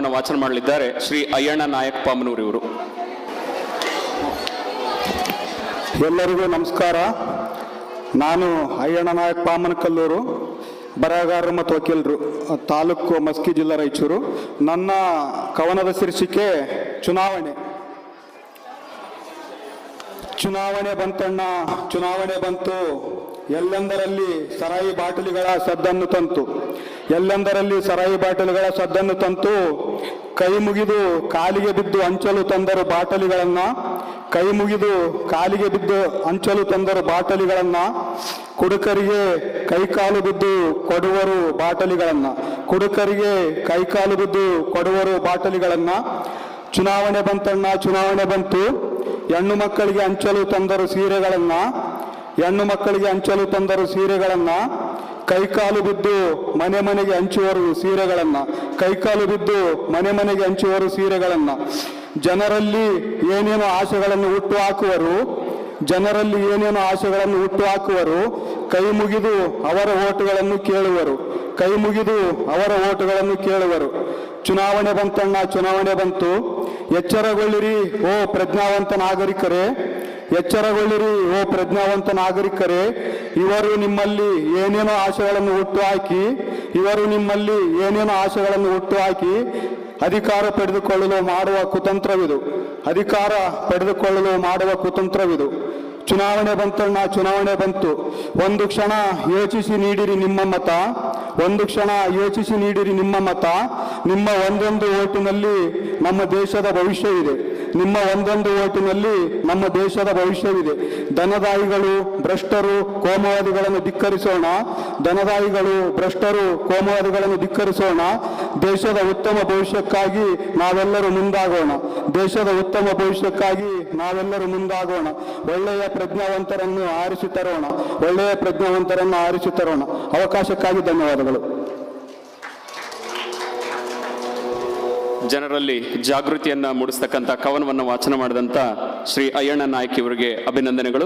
ಕವನವನ್ನು ವಾಚನ ಮಾಡಲಿದ್ದಾರೆ ಶ್ರೀ ಅಯ್ಯಣ್ಣ ನಾಯಕ್ ಪಾಮನೂರು ಇವರು. ಎಲ್ಲರಿಗೂ ನಮಸ್ಕಾರ. ನಾನು ಅಯ್ಯಣ್ಣ ನಾಯಕ್ ಪಾಮನಕಲ್ಲೂರು, ಬರಹಗಾರರು ಮತ್ತು ವಕೀಲರು, ತಾಲೂಕು ಮಸ್ಕಿ, ಜಿಲ್ಲಾ ರಾಯಚೂರು. ನನ್ನ ಕವನದ ಶೀರ್ಷಿಕೆ ಚುನಾವಣೆ. ಚುನಾವಣೆ ಬಂತಣ್ಣ, ಚುನಾವಣೆ ಬಂತು, ಎಲ್ಲೆಂದರಲ್ಲಿ ಸರಾಯಿ ಬಾಟಲಿಗಳ ಸದ್ದನ್ನು ತಂತು. ಎಲ್ಲೆಂದರಲ್ಲಿ ಸರಾಯಿ ಬಾಟಲಿಗಳ ಸದ್ದನ್ನು ತಂತು. ಕೈ ಮುಗಿದು ಕಾಲಿಗೆ ಬಿದ್ದು ಹಂಚಲು ತಂದರು ಬಾಟಲಿಗಳನ್ನ. ಕೈ ಮುಗಿದು ಕಾಲಿಗೆ ಬಿದ್ದು ಹಂಚಲು ತಂದರು ಬಾಟಲಿಗಳನ್ನ. ಕುಡುಕರಿಗೆ ಕೈಕಾಲು ಬಿದ್ದು ಕೊಡುವರು ಬಾಟಲಿಗಳನ್ನ. ಕುಡುಕರಿಗೆ ಕೈಕಾಲು ಬಿದ್ದು ಕೊಡುವರು ಬಾಟಲಿಗಳನ್ನ. ಚುನಾವಣೆ ಬಂತಣ್ಣ, ಚುನಾವಣೆ ಬಂತು, ಹೆಣ್ಣು ಮಕ್ಕಳಿಗೆ ಹಂಚಲು ತಂದರು ಸೀರೆಗಳನ್ನ. ಹೆಣ್ಣು ಮಕ್ಕಳಿಗೆ ಹಂಚಲು ತಂದರು ಸೀರೆಗಳನ್ನ. ಕೈಕಾಲು ಬಿದ್ದು ಮನೆ ಮನೆಗೆ ಹಂಚುವರು ಸೀರೆಗಳನ್ನ. ಕೈಕಾಲು ಬಿದ್ದು ಮನೆ ಮನೆಗೆ ಹಂಚುವರು ಸೀರೆಗಳನ್ನ. ಜನರಲ್ಲಿ ಏನೇನು ಆಶೆಗಳನ್ನು ಹುಟ್ಟು ಹಾಕುವರು. ಜನರಲ್ಲಿ ಏನೇನು ಆಶೆಗಳನ್ನು ಹುಟ್ಟು ಹಾಕುವರು. ಕೈ ಮುಗಿದು ಅವರ ಓಟುಗಳನ್ನು ಕೇಳುವರು. ಕೈ ಮುಗಿದು ಅವರ ಓಟುಗಳನ್ನು ಕೇಳುವರು. ಚುನಾವಣೆ ಬಂತಣ್ಣ, ಚುನಾವಣೆ ಬಂತು, ಎಚ್ಚರಗೊಳ್ಳಿರಿ ಓ ಪ್ರಜ್ಞಾವಂತ ನಾಗರಿಕರೇ. ಎಚ್ಚರಗೊಳ್ಳಿರಿ ಓ ಪ್ರಜ್ಞಾವಂತ ನಾಗರಿಕರೇ. ಇವರು ನಿಮ್ಮಲ್ಲಿ ಏನೇನೋ ಆಶೆಗಳನ್ನು ಹುಟ್ಟುಹಾಕಿ, ಇವರು ನಿಮ್ಮಲ್ಲಿ ಏನೇನೋ ಆಶೆಗಳನ್ನು ಹುಟ್ಟುಹಾಕಿ ಅಧಿಕಾರ ಪಡೆದುಕೊಳ್ಳಲು ಮಾಡುವ ಕುತಂತ್ರವಿದು. ಅಧಿಕಾರ ಪಡೆದುಕೊಳ್ಳಲು ಮಾಡುವ ಕುತಂತ್ರವಿದು. ಚುನಾವಣೆ ಬಂತಣ್ಣ, ಚುನಾವಣೆ ಬಂತು, ಒಂದು ಕ್ಷಣ ಯೋಚಿಸಿ ನೀಡಿರಿ ನಿಮ್ಮ ಮತ. ಒಂದು ಕ್ಷಣ ಯೋಚಿಸಿ ನೀಡಿರಿ ನಿಮ್ಮ ಮತ. ನಿಮ್ಮ ಒಂದೊಂದು ಓಟಿನಲ್ಲಿ ನಮ್ಮ ದೇಶದ ಭವಿಷ್ಯವಿದೆ. ನಿಮ್ಮ ಒಂದೊಂದು ಓಟಿನಲ್ಲಿ ನಮ್ಮ ದೇಶದ ಭವಿಷ್ಯವಿದೆ. ಧನದಾಯಿಗಳು, ಭ್ರಷ್ಟರು, ಕೋಮುವಾದಿಗಳನ್ನು ಧಿಕ್ಕರಿಸೋಣ. ಧನದಾಯಿಗಳು, ಭ್ರಷ್ಟರು, ಕೋಮುವಾದಿಗಳನ್ನು ಧಿಕ್ಕರಿಸೋಣ. ದೇಶದ ಉತ್ತಮ ಭವಿಷ್ಯಕ್ಕಾಗಿ ನಾವೆಲ್ಲರೂ ಮುಂದಾಗೋಣ. ದೇಶದ ಉತ್ತಮ ಭವಿಷ್ಯಕ್ಕಾಗಿ ನಾವೆಲ್ಲರೂ ಮುಂದಾಗೋಣ. ಒಳ್ಳೆಯ ಪ್ರಜ್ಞಾವಂತರನ್ನು ಆರಿಸಿ ತರೋಣ. ಒಳ್ಳೆಯ ಪ್ರಜ್ಞಾವಂತರನ್ನು ಆರಿಸಿ ತರೋಣ. ಅವಕಾಶಕ್ಕಾಗಿ ಧನ್ಯವಾದಗಳು. ಜನರಲ್ಲಿ ಜಾಗೃತಿಯನ್ನ ಮೂಡಿಸ್ತಕ್ಕಂಥ ಕವನವನ್ನು ವಾಚನ ಮಾಡಿದಂಥ ಶ್ರೀ ಅಯ್ಯಣ್ಣ ನಾಯಕ್ ಇವರಿಗೆ ಅಭಿನಂದನೆಗಳು.